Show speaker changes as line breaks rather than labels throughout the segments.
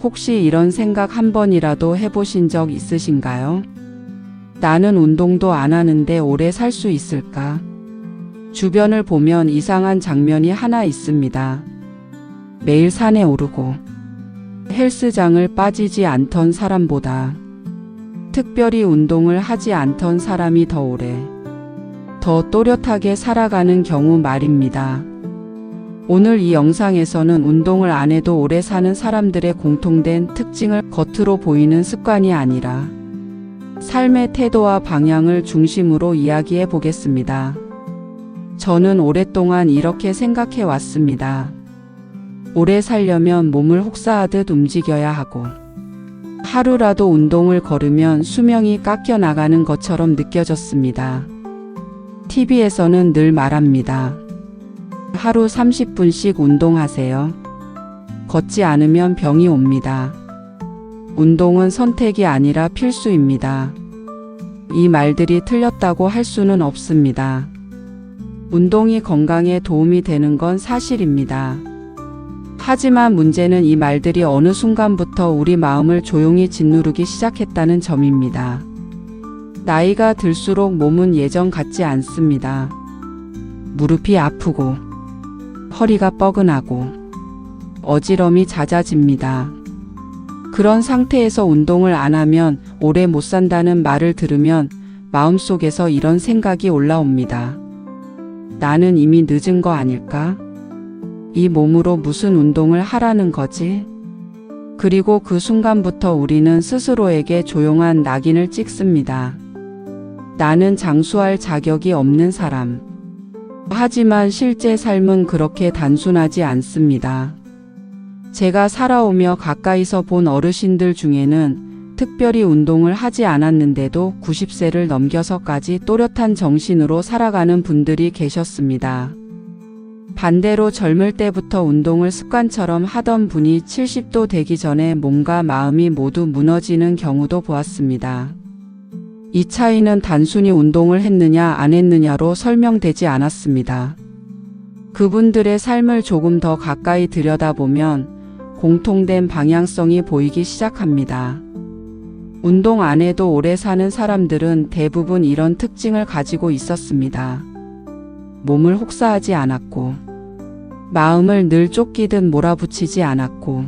혹시 이런 생각 한 번이라도 해보신 적 있으신가요? 나는 운동도 안 하는데 오래 살 수 있을까? 주변을 보면 이상한 장면이 하나 있습니다. 매일 산에 오르고 헬스장을 빠지지 않던 사람보다 특별히 운동을 하지 않던 사람이 더 오래, 더 또렷하게 살아가는 경우 말입니다. 오늘 이 영상에서는 운동을 안 해도 오래 사는 사람들의 공통된 특징을 겉으로 보이는 습관이 아니라 삶의 태도와 방향을 중심으로 이야기해 보겠습니다. 저는 오랫동안 이렇게 생각해 왔습니다. 오래 살려면 몸을 혹사하듯 움직여야 하고 하루라도 운동을 걸으면 수명이 깎여 나가는 것처럼 느껴졌습니다. TV에서는 늘 말합니다. 하루 30분씩 운동하세요. 걷지 않으면 병이 옵니다. 운동은 선택이 아니라 필수입니다. 이 말들이 틀렸다고 할 수는 없습니다. 운동이 건강에 도움이 되는 건 사실입니다. 하지만 문제는 이 말들이 어느 순간부터 우리 마음을 조용히 짓누르기 시작했다는 점입니다. 나이가 들수록 몸은 예전 같지 않습니다. 무릎이 아프고 허리가 뻐근하고 어지럼이 잦아집니다. 그런 상태에서 운동을 안 하면 오래 못 산다는 말을 들으면 마음속에서 이런 생각이 올라옵니다. 나는 이미 늦은 거 아닐까? 이 몸으로 무슨 운동을 하라는 거지? 그리고 그 순간부터 우리는 스스로에게 조용한 낙인을 찍습니다. 나는 장수할 자격이 없는 사람. 하지만 실제 삶은 그렇게 단순하지 않습니다. 제가 살아오며 가까이서 본 어르신들 중에는 특별히 운동을 하지 않았는데도 90세를 넘겨서까지 또렷한 정신으로 살아가는 분들이 계셨습니다. 반대로 젊을 때부터 운동을 습관처럼 하던 분이 70도 되기 전에 몸과 마음이 모두 무너지는 경우도 보았습니다. 이 차이는 단순히 운동을 했느냐 안 했느냐로 설명되지 않았습니다. 그분들의 삶을 조금 더 가까이 들여다보면 공통된 방향성이 보이기 시작합니다. 운동 안 해도 오래 사는 사람들은 대부분 이런 특징을 가지고 있었습니다. 몸을 혹사하지 않았고 마음을 늘 쫓기듯 몰아붙이지 않았고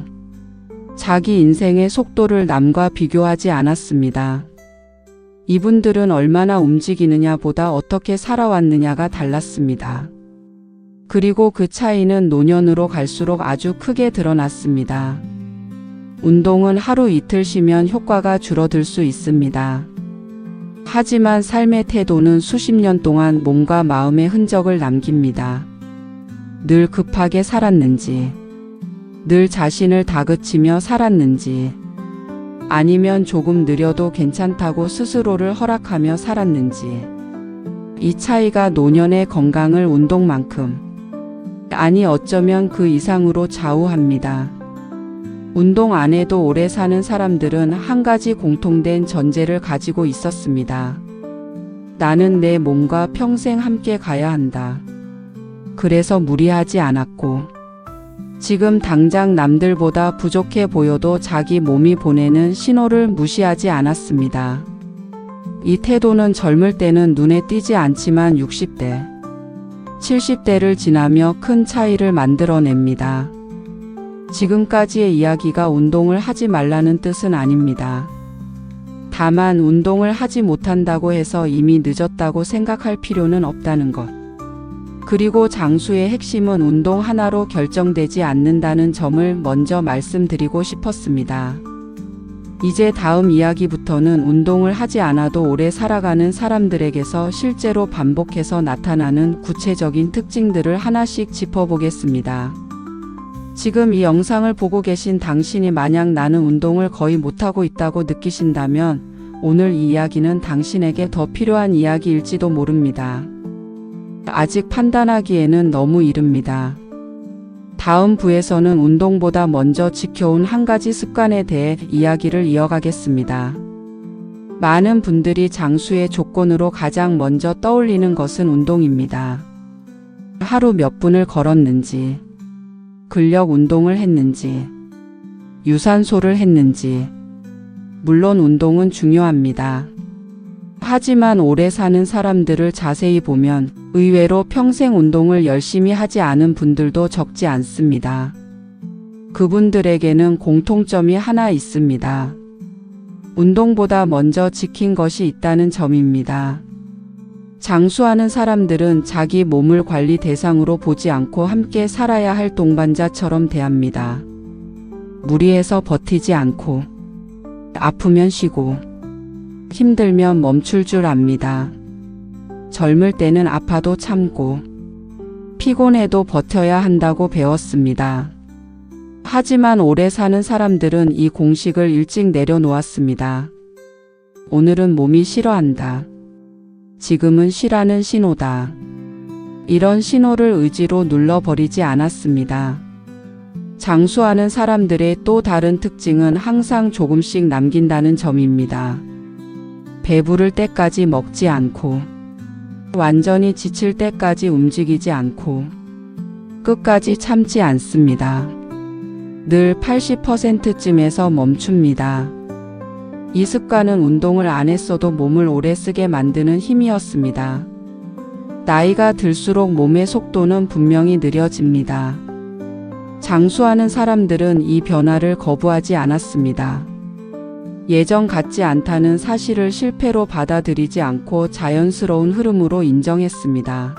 자기 인생의 속도를 남과 비교하지 않았습니다. 이분들은 얼마나 움직이느냐 보다 어떻게 살아왔느냐가 달랐습니다. 그리고 그 차이는 노년으로 갈수록 아주 크게 드러났습니다. 운동은 하루 이틀 쉬면 효과가 줄어들 수 있습니다. 하지만 삶의 태도는 수십 년 동안 몸과 마음의 흔적을 남깁니다. 늘 급하게 살았는지, 늘 자신을 다그치며 살았는지, 아니면 조금 느려도 괜찮다고 스스로를 허락하며 살았는지, 이 차이가 노년의 건강을 운동만큼, 아니 어쩌면 그 이상으로 좌우합니다. 운동 안 해도 오래 사는 사람들은 한 가지 공통된 전제를 가지고 있었습니다. 나는 내 몸과 평생 함께 가야 한다. 그래서 무리하지 않았고, 지금 당장 남들보다 부족해 보여도 자기 몸이 보내는 신호를 무시하지 않았습니다. 이 태도는 젊을 때는 눈에 띄지 않지만 60대, 70대를 지나며 큰 차이를 만들어냅니다. 지금까지의 이야기가 운동을 하지 말라는 뜻은 아닙니다. 다만 운동을 하지 못한다고 해서 이미 늦었다고 생각할 필요는 없다는 것. 그리고 장수의 핵심은 운동 하나로 결정되지 않는다는 점을 먼저 말씀드리고 싶었습니다. 이제 다음 이야기부터는 운동을 하지 않아도 오래 살아가는 사람들에게서 실제로 반복해서 나타나는 구체적인 특징들을 하나씩 짚어보겠습니다. 지금 이 영상을 보고 계신 당신이 만약 나는 운동을 거의 못하고 있다고 느끼신다면 오늘 이 이야기는 당신에게 더 필요한 이야기일지도 모릅니다. 아직 판단하기에는 너무 이릅니다. 다음 부에서는 운동보다 먼저 지켜온 한 가지 습관에 대해 이야기를 이어가겠습니다. 많은 분들이 장수의 조건으로 가장 먼저 떠올리는 것은 운동입니다. 하루 몇 분을 걸었는지, 근력 운동을 했는지, 유산소를 했는지. 물론 운동은 중요합니다. 하지만 오래 사는 사람들을 자세히 보면 의외로 평생 운동을 열심히 하지 않은 분들도 적지 않습니다. 그분들에게는 공통점이 하나 있습니다. 운동보다 먼저 지킨 것이 있다는 점입니다. 장수하는 사람들은 자기 몸을 관리 대상으로 보지 않고 함께 살아야 할 동반자처럼 대합니다. 무리해서 버티지 않고, 아프면 쉬고, 힘들면 멈출 줄 압니다. 젊을 때는 아파도 참고, 피곤해도 버텨야 한다고 배웠습니다. 하지만 오래 사는 사람들은 이 공식을 일찍 내려놓았습니다. 오늘은 몸이 싫어한다. 지금은 쉬라는 신호다. 이런 신호를 의지로 눌러버리지 않았습니다. 장수하는 사람들의 또 다른 특징은 항상 조금씩 남긴다는 점입니다. 배부를 때까지 먹지 않고, 완전히 지칠 때까지 움직이지 않고, 끝까지 참지 않습니다. 늘 80%쯤에서 멈춥니다. 이 습관은 운동을 안 했어도 몸을 오래 쓰게 만드는 힘이었습니다. 나이가 들수록 몸의 속도는 분명히 느려집니다. 장수하는 사람들은 이 변화를 거부하지 않았습니다. 예전 같지 않다는 사실을 실패로 받아들이지 않고 자연스러운 흐름으로 인정했습니다.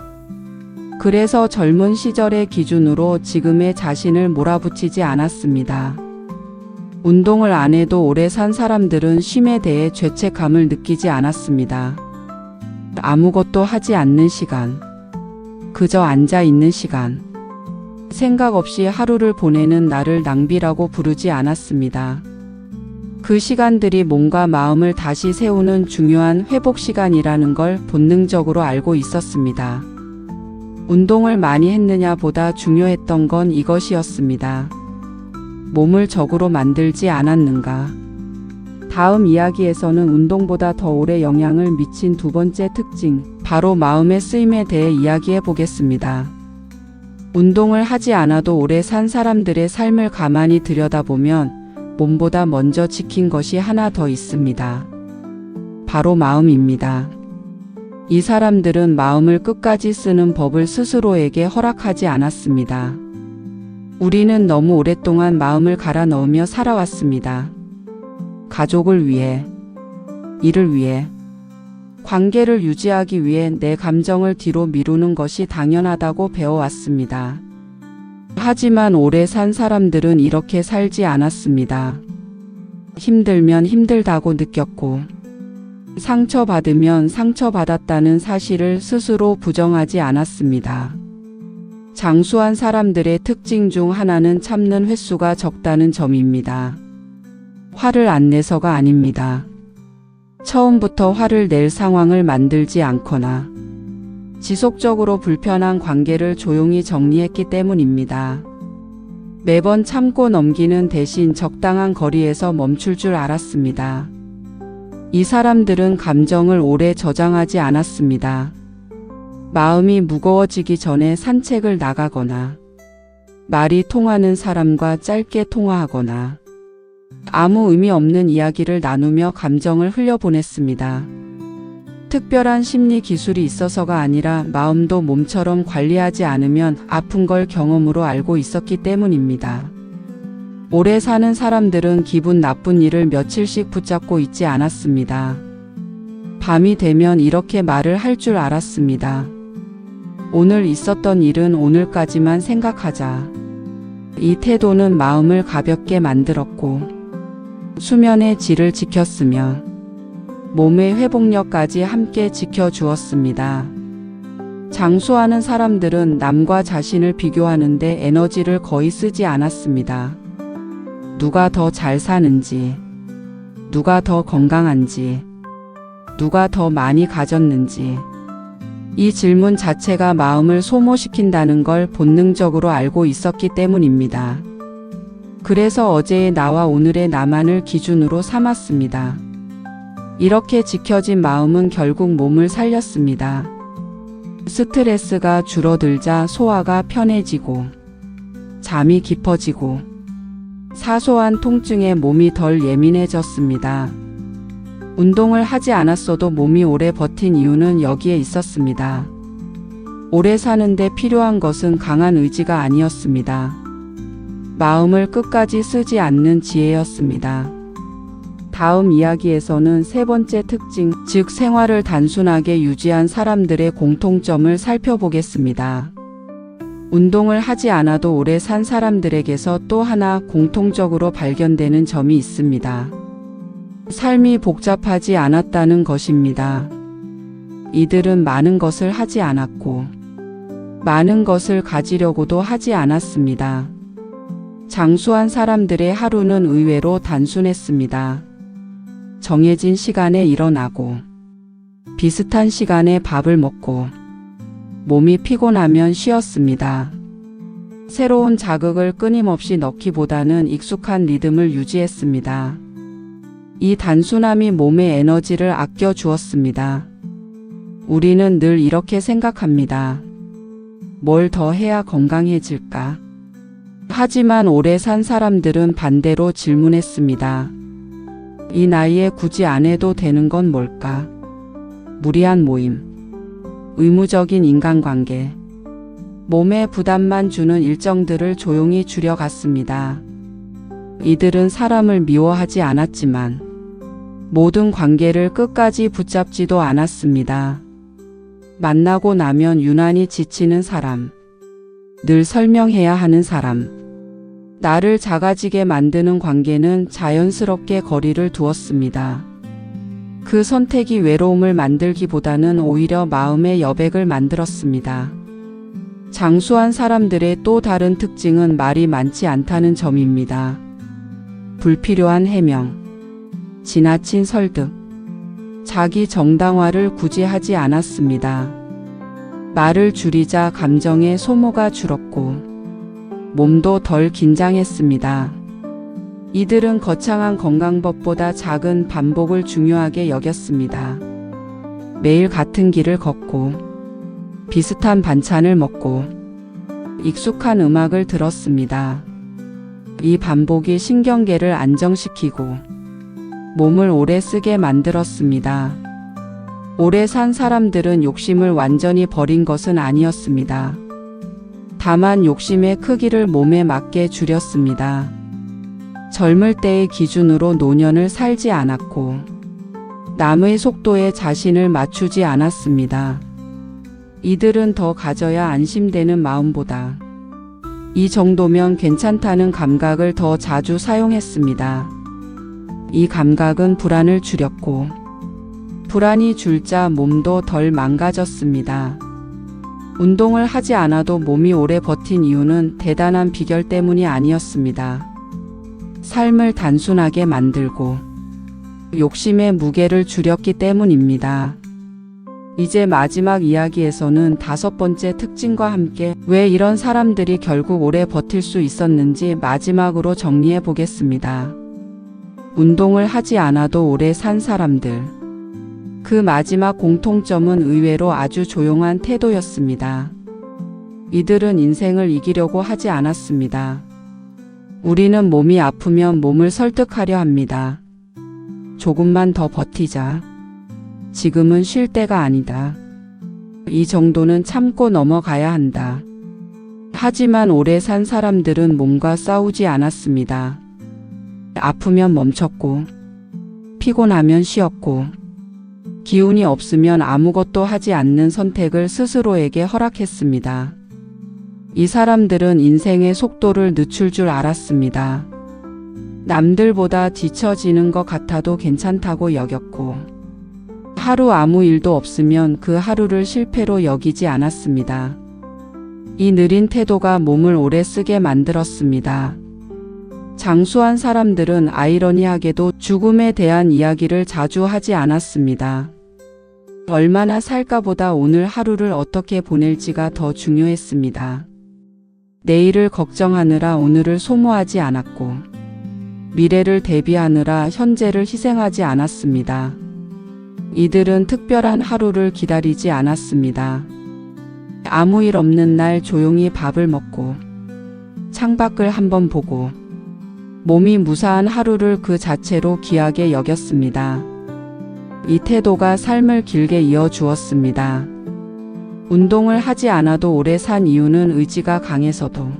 그래서 젊은 시절의 기준으로 지금의 자신을 몰아붙이지 않았습니다. 운동을 안 해도 오래 산 사람들은 쉼에 대해 죄책감을 느끼지 않았습니다. 아무것도 하지 않는 시간, 그저 앉아 있는 시간, 생각 없이 하루를 보내는 나를 낭비라고 부르지 않았습니다. 그 시간들이 몸과 마음을 다시 세우는 중요한 회복 시간이라는 걸 본능적으로 알고 있었습니다. 운동을 많이 했느냐 보다 중요했던 건 이것이었습니다. 몸을 적으로 만들지 않았는가. 다음 이야기에서는 운동보다 더 오래 영향을 미친 두 번째 특징, 바로 마음의 쓰임에 대해 이야기해 보겠습니다. 운동을 하지 않아도 오래 산 사람들의 삶을 가만히 들여다보면 몸보다 먼저 지킨 것이 하나 더 있습니다. 바로 마음입니다. 이 사람들은 마음을 끝까지 쓰는 법을 스스로에게 허락하지 않았습니다. 우리는 너무 오랫동안 마음을 갈아 넣으며 살아왔습니다. 가족을 위해, 일을 위해, 관계를 유지하기 위해 내 감정을 뒤로 미루는 것이 당연하다고 배워왔습니다. 하지만 오래 산 사람들은 이렇게 살지 않았습니다. 힘들면 힘들다고 느꼈고, 상처받으면 상처받았다는 사실을 스스로 부정하지 않았습니다. 장수한 사람들의 특징 중 하나는 참는 횟수가 적다는 점입니다. 화를 안 내서가 아닙니다. 처음부터 화를 낼 상황을 만들지 않거나 지속적으로 불편한 관계를 조용히 정리했기 때문입니다. 매번 참고 넘기는 대신 적당한 거리에서 멈출 줄 알았습니다. 이 사람들은 감정을 오래 저장하지 않았습니다. 마음이 무거워지기 전에 산책을 나가거나, 말이 통하는 사람과 짧게 통화하거나, 아무 의미 없는 이야기를 나누며 감정을 흘려보냈습니다. 특별한 심리 기술이 있어서가 아니라 마음도 몸처럼 관리하지 않으면 아픈 걸 경험으로 알고 있었기 때문입니다. 오래 사는 사람들은 기분 나쁜 일을 며칠씩 붙잡고 있지 않았습니다. 밤이 되면 이렇게 말을 할 줄 알았습니다. 오늘 있었던 일은 오늘까지만 생각하자. 이 태도는 마음을 가볍게 만들었고, 수면의 질을 지켰으며, 몸의 회복력까지 함께 지켜주었습니다. 장수하는 사람들은 남과 자신을 비교하는데 에너지를 거의 쓰지 않았습니다. 누가 더 잘 사는지, 누가 더 건강한지, 누가 더 많이 가졌는지, 이 질문 자체가 마음을 소모시킨다는 걸 본능적으로 알고 있었기 때문입니다. 그래서 어제의 나와 오늘의 나만을 기준으로 삼았습니다. 이렇게 지켜진 마음은 결국 몸을 살렸습니다. 스트레스가 줄어들자 소화가 편해지고, 잠이 깊어지고, 사소한 통증에 몸이 덜 예민해졌습니다. 운동을 하지 않았어도 몸이 오래 버틴 이유는 여기에 있었습니다. 오래 사는데 필요한 것은 강한 의지가 아니었습니다. 마음을 끝까지 쓰지 않는 지혜였습니다. 다음 이야기에서는 세 번째 특징, 즉 생활을 단순하게 유지한 사람들의 공통점을 살펴보겠습니다. 운동을 하지 않아도 오래 산 사람들에게서 또 하나 공통적으로 발견되는 점이 있습니다. 삶이 복잡하지 않았다는 것입니다. 이들은 많은 것을 하지 않았고, 많은 것을 가지려고도 하지 않았습니다. 장수한 사람들의 하루는 의외로 단순했습니다. 정해진 시간에 일어나고, 비슷한 시간에 밥을 먹고, 몸이 피곤하면 쉬었습니다. 새로운 자극을 끊임없이 넣기보다는 익숙한 리듬을 유지했습니다. 이 단순함이 몸의 에너지를 아껴 주었습니다. 우리는 늘 이렇게 생각합니다. 뭘 더 해야 건강해질까? 하지만 오래 산 사람들은 반대로 질문했습니다. 이 나이에 굳이 안 해도 되는 건 뭘까? 무리한 모임, 의무적인 인간관계, 몸에 부담만 주는 일정들을 조용히 줄여갔습니다. 이들은 사람을 미워하지 않았지만 모든 관계를 끝까지 붙잡지도 않았습니다. 만나고 나면 유난히 지치는 사람, 늘 설명해야 하는 사람, 나를 작아지게 만드는 관계는 자연스럽게 거리를 두었습니다. 그 선택이 외로움을 만들기보다는 오히려 마음의 여백을 만들었습니다. 장수한 사람들의 또 다른 특징은 말이 많지 않다는 점입니다. 불필요한 해명, 지나친 설득, 자기 정당화를 굳이 하지 않았습니다. 말을 줄이자 감정의 소모가 줄었고 몸도 덜 긴장했습니다. 이들은 거창한 건강법보다 작은 반복을 중요하게 여겼습니다. 매일 같은 길을 걷고 비슷한 반찬을 먹고 익숙한 음악을 들었습니다. 이 반복이 신경계를 안정시키고 몸을 오래 쓰게 만들었습니다. 오래 산 사람들은 욕심을 완전히 버린 것은 아니었습니다. 다만 욕심의 크기를 몸에 맞게 줄였습니다. 젊을 때의 기준으로 노년을 살지 않았고 남의 속도에 자신을 맞추지 않았습니다. 이들은 더 가져야 안심되는 마음보다 이 정도면 괜찮다는 감각을 더 자주 사용했습니다. 이 감각은 불안을 줄였고 불안이 줄자 몸도 덜 망가졌습니다. 운동을 하지 않아도 몸이 오래 버틴 이유는 대단한 비결 때문이 아니었습니다. 삶을 단순하게 만들고 욕심의 무게를 줄였기 때문입니다. 이제 마지막 이야기에서는 다섯 번째 특징과 함께 왜 이런 사람들이 결국 오래 버틸 수 있었는지 마지막으로 정리해 보겠습니다. 운동을 하지 않아도 오래 산 사람들. 그 마지막 공통점은 의외로 아주 조용한 태도였습니다. 이들은 인생을 이기려고 하지 않았습니다. 우리는 몸이 아프면 몸을 설득하려 합니다. 조금만 더 버티자. 지금은 쉴 때가 아니다. 이 정도는 참고 넘어가야 한다. 하지만 오래 산 사람들은 몸과 싸우지 않았습니다. 아프면 멈췄고, 피곤하면 쉬었고, 기운이 없으면 아무것도 하지 않는 선택을 스스로에게 허락했습니다. 이 사람들은 인생의 속도를 늦출 줄 알았습니다. 남들보다 뒤처지는 것 같아도 괜찮다고 여겼고, 하루 아무 일도 없으면 그 하루를 실패로 여기지 않았습니다. 이 느린 태도가 몸을 오래 쓰게 만들었습니다. 장수한 사람들은 아이러니하게도 죽음에 대한 이야기를 자주 하지 않았습니다. 얼마나 살까보다 오늘 하루를 어떻게 보낼지가 더 중요했습니다. 내일을 걱정하느라 오늘을 소모하지 않았고, 미래를 대비하느라 현재를 희생하지 않았습니다. 이들은 특별한 하루를 기다리지 않았습니다. 아무 일 없는 날 조용히 밥을 먹고, 창밖을 한번 보고, 몸이 무사한 하루를 그 자체로 귀하게 여겼습니다. 이 태도가 삶을 길게 이어주었습니다. 운동을 하지 않아도 오래 산 이유는 의지가 강해서도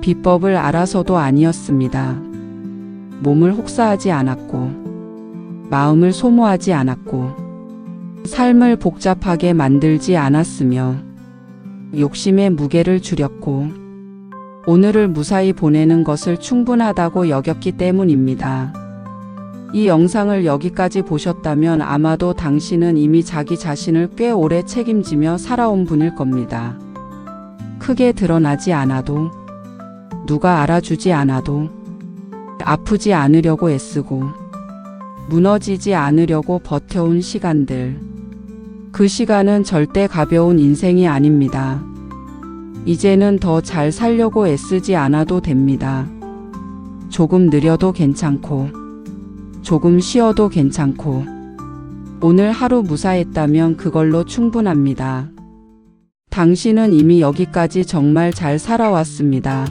비법을 알아서도 아니었습니다. 몸을 혹사하지 않았고 마음을 소모하지 않았고 삶을 복잡하게 만들지 않았으며 욕심의 무게를 줄였고 오늘을 무사히 보내는 것을 충분하다고 여겼기 때문입니다. 이 영상을 여기까지 보셨다면 아마도 당신은 이미 자기 자신을 꽤 오래 책임지며 살아온 분일 겁니다. 크게 드러나지 않아도, 누가 알아주지 않아도, 아프지 않으려고 애쓰고, 무너지지 않으려고 버텨온 시간들. 그 시간은 절대 가벼운 인생이 아닙니다. 이제는 더 잘 살려고 애쓰지 않아도 됩니다. 조금 느려도 괜찮고, 조금 쉬어도 괜찮고, 오늘 하루 무사했다면 그걸로 충분합니다. 당신은 이미 여기까지 정말 잘 살아왔습니다.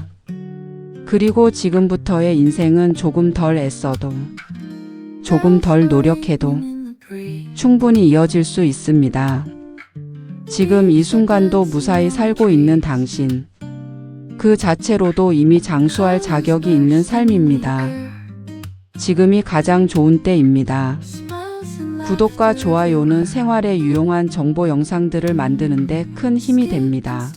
그리고 지금부터의 인생은 조금 덜 애써도, 조금 덜 노력해도 충분히 이어질 수 있습니다. 지금 이 순간도 무사히 살고 있는 당신, 그 자체로도 이미 장수할 자격이 있는 삶입니다. 지금이 가장 좋은 때입니다. 구독과 좋아요는 생활에 유용한 정보 영상들을 만드는 데 큰 힘이 됩니다.